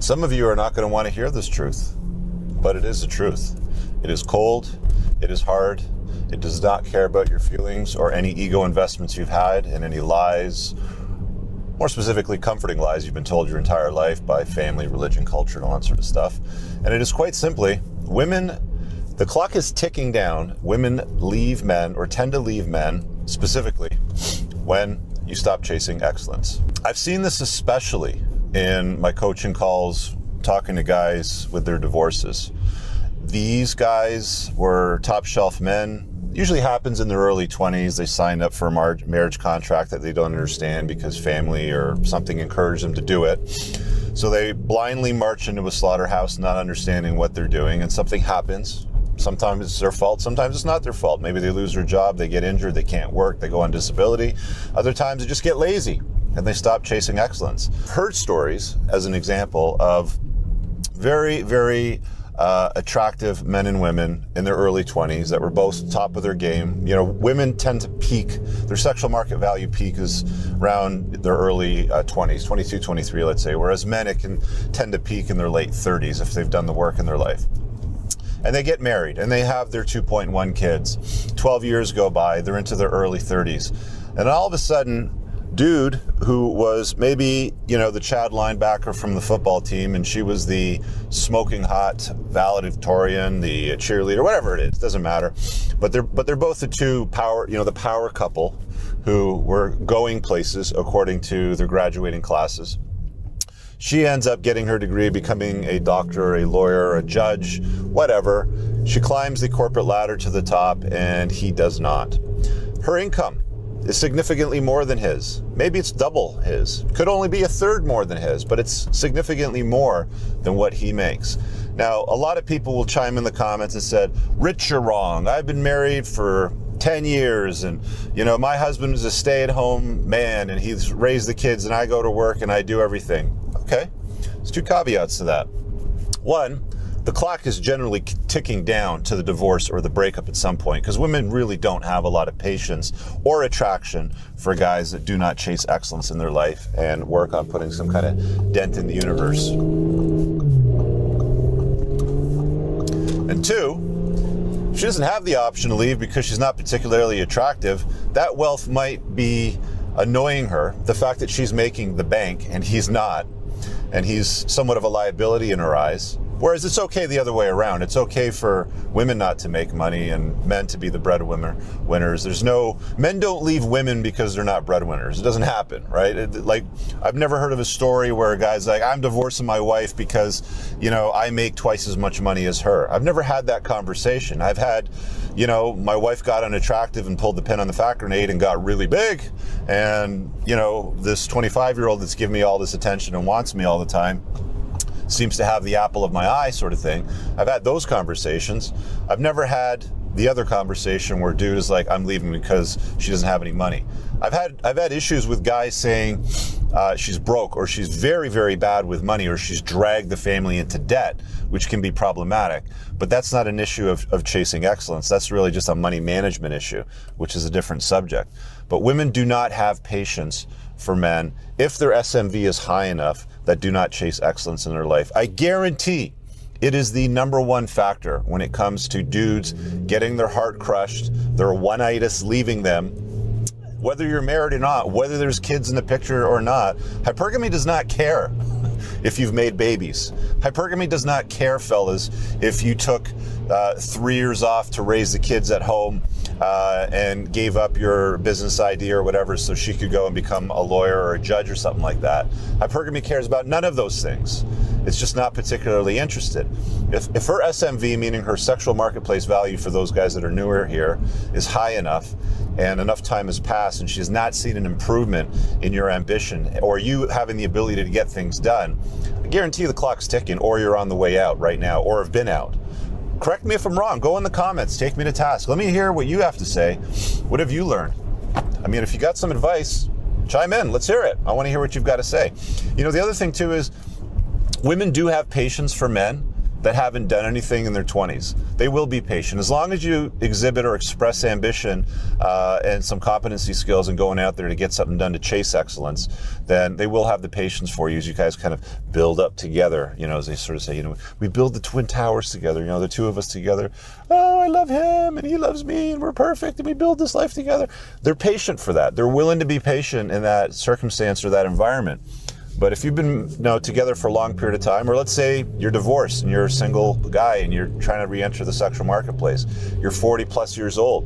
Some of you are not going to want to hear this truth, but it is the truth. It is cold. It is hard. It does not care about your feelings or any ego investments you've had in any lies, more specifically comforting lies you've been told your entire life by family, religion, culture, and all that sort of stuff. And it is quite simply, the clock is ticking down. Women leave men, or tend to leave men, specifically, when you stop chasing excellence. I've seen this especially in my coaching calls, talking to guys with their divorces. These guys were top shelf men. Usually happens in their early 20s. They signed up for a marriage contract that they don't understand because family or something encouraged them to do it. So they blindly march into a slaughterhouse not understanding what they're doing, and something happens. Sometimes it's their fault, sometimes it's not their fault. Maybe they lose their job, they get injured, they can't work, they go on disability. Other times they just get lazy and they stop chasing excellence. Heard stories, as an example, of very, very attractive men and women in their early 20s that were both top of their game. You know, women tend to peak, their sexual market value peak is around their early 20s, 22, 23, let's say, whereas men, it can tend to peak in their late 30s if they've done the work in their life. And they get married and they have their 2.1 kids. 12 years go by, they're into their early 30s. And all of a sudden, dude who was maybe, the Chad linebacker from the football team, and she was the smoking hot valedictorian, the cheerleader, whatever it is, doesn't matter. But they're both the two the power couple who were going places according to their graduating classes. She ends up getting her degree, becoming a doctor, a lawyer, a judge, whatever. She climbs the corporate ladder to the top, and he does not. Her income is significantly more than his. Maybe it's double his. Could only be a third more than his, but it's significantly more than what he makes. Now, a lot of people will chime in the comments and said, Rich, you're wrong. I've been married for 10 years and, my husband is a stay-at-home man and he's raised the kids and I go to work and I do everything. Okay, there's two caveats to that. One, the clock is generally ticking down to the divorce or the breakup at some point, because women really don't have a lot of patience or attraction for guys that do not chase excellence in their life and work on putting some kind of dent in the universe. And two, if she doesn't have the option to leave because she's not particularly attractive, that wealth might be annoying her. The fact that she's making the bank and he's not, and he's somewhat of a liability in her eyes. Whereas it's okay the other way around. It's okay for women not to make money and men to be the breadwinners. Men don't leave women because they're not breadwinners. It doesn't happen, right? I've never heard of a story where a guy's like, I'm divorcing my wife because, I make twice as much money as her. I've never had that conversation. I've had, my wife got unattractive and pulled the pin on the fat grenade and got really big. And, this 25-year-old that's giving me all this attention and wants me all the time seems to have the apple of my eye sort of thing. I've had those conversations. I've never had the other conversation where dude is like, I'm leaving because she doesn't have any money. I've had issues with guys saying she's broke or she's very, very bad with money or she's dragged the family into debt, which can be problematic. But that's not an issue of chasing excellence. That's really just a money management issue, which is a different subject. But women do not have patience for men if their SMV is high enough that do not chase excellence in their life. I guarantee it is the number one factor when it comes to dudes getting their heart crushed, their one-itis leaving them. Whether you're married or not, whether there's kids in the picture or not, hypergamy does not care if you've made babies. Hypergamy does not care, fellas, if you took 3 years off to raise the kids at home and gave up your business idea or whatever so she could go and become a lawyer or a judge or something like that. Hypergamy cares about none of those things. It's just not particularly interested. If her SMV, meaning her sexual marketplace value for those guys that are newer here, is high enough and enough time has passed and she's not seen an improvement in your ambition or you having the ability to get things done, I guarantee the clock's ticking or you're on the way out right now or have been out. Correct me if I'm wrong. Go in the comments. Take me to task. Let me hear what you have to say. What have you learned? I mean, if you got some advice, chime in. Let's hear it. I want to hear what you've got to say. The other thing too is women do have patience for men that haven't done anything in their 20s. They will be patient. As long as you exhibit or express ambition and some competency skills and going out there to get something done to chase excellence, then they will have the patience for you as you guys kind of build up together. You know, as they sort of say, you know, we build the Twin Towers together, you know, the two of us together. Oh, I love him and he loves me and we're perfect and we build this life together. They're patient for that. They're willing to be patient in that circumstance or that environment. But if you've been together for a long period of time, or let's say you're divorced and you're a single guy and you're trying to re-enter the sexual marketplace, you're 40 plus years old,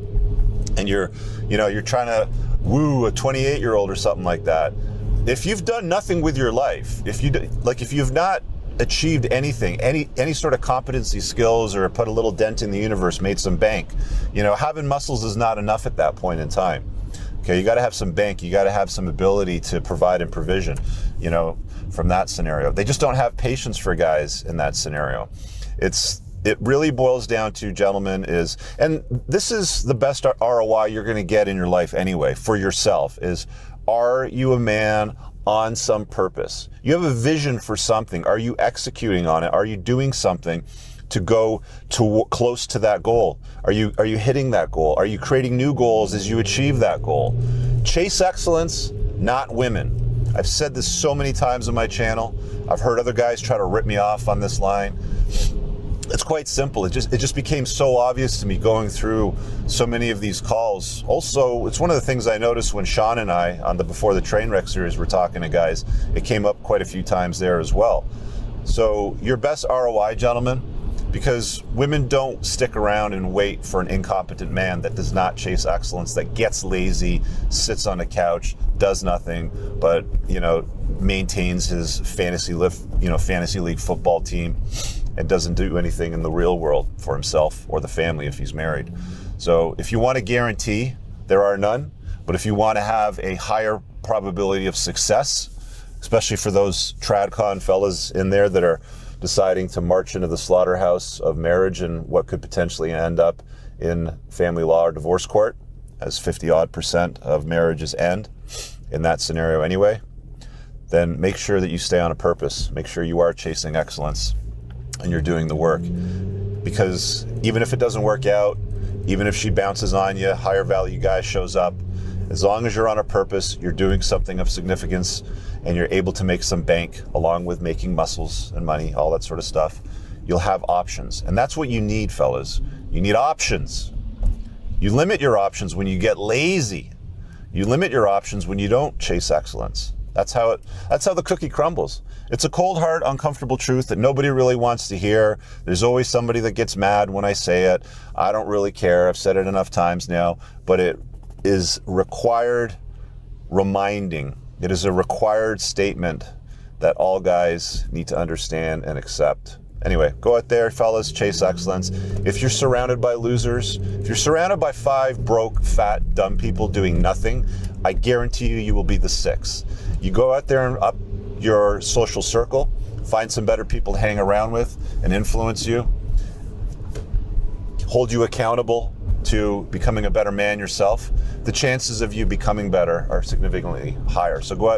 and you're trying to woo a 28-year-old or something like that. If you've done nothing with your life, if you've not achieved anything, any sort of competency skills or put a little dent in the universe, made some bank, having muscles is not enough at that point in time. Okay, you got to have some bank. You got to have some ability to provide and provision, from that scenario. They just don't have patience for guys in that scenario. It really boils down to, gentlemen, and this is the best ROI you're going to get in your life anyway, for yourself, is, are you a man on some purpose? You have a vision for something. Are you executing on it? Are you doing something to go close to that goal? Are you hitting that goal? Are you creating new goals as you achieve that goal? Chase excellence, not women. I've said this so many times on my channel. I've heard other guys try to rip me off on this line. It's quite simple. It just became so obvious to me going through so many of these calls. Also, it's one of the things I noticed when Sean and I, on the Before the Trainwreck series, were talking to guys. It came up quite a few times there as well. So your best ROI, gentlemen, because women don't stick around and wait for an incompetent man that does not chase excellence, that gets lazy, sits on a couch, does nothing, but maintains his fantasy league football team, and doesn't do anything in the real world for himself or the family if he's married. So if you want a guarantee, there are none. But if you want to have a higher probability of success, especially for those TradCon fellas in there that are deciding to march into the slaughterhouse of marriage and what could potentially end up in family law or divorce court, as 50-odd% of marriages end in that scenario anyway, then make sure that you stay on a purpose. Make sure you are chasing excellence and you're doing the work. Because even if it doesn't work out, even if she bounces on you, higher value guy shows up, as long as you're on a purpose, you're doing something of significance, and you're able to make some bank along with making muscles and money, all that sort of stuff, you'll have options. And that's what you need, fellas. You need options. You limit your options when you get lazy. You limit your options when you don't chase excellence. That's how the cookie crumbles. It's a cold, hard, uncomfortable truth that nobody really wants to hear. There's always somebody that gets mad when I say it. I don't really care. I've said it enough times now, but it is required reminding. It is a required statement that all guys need to understand and accept. Anyway, go out there, fellas, chase excellence. If you're surrounded by losers, if you're surrounded by 5 broke, fat, dumb people doing nothing, I guarantee you will be the 6th. You go out there and up your social circle, find some better people to hang around with and influence you, hold you accountable to becoming a better man yourself, the chances of you becoming better are significantly higher. So go out and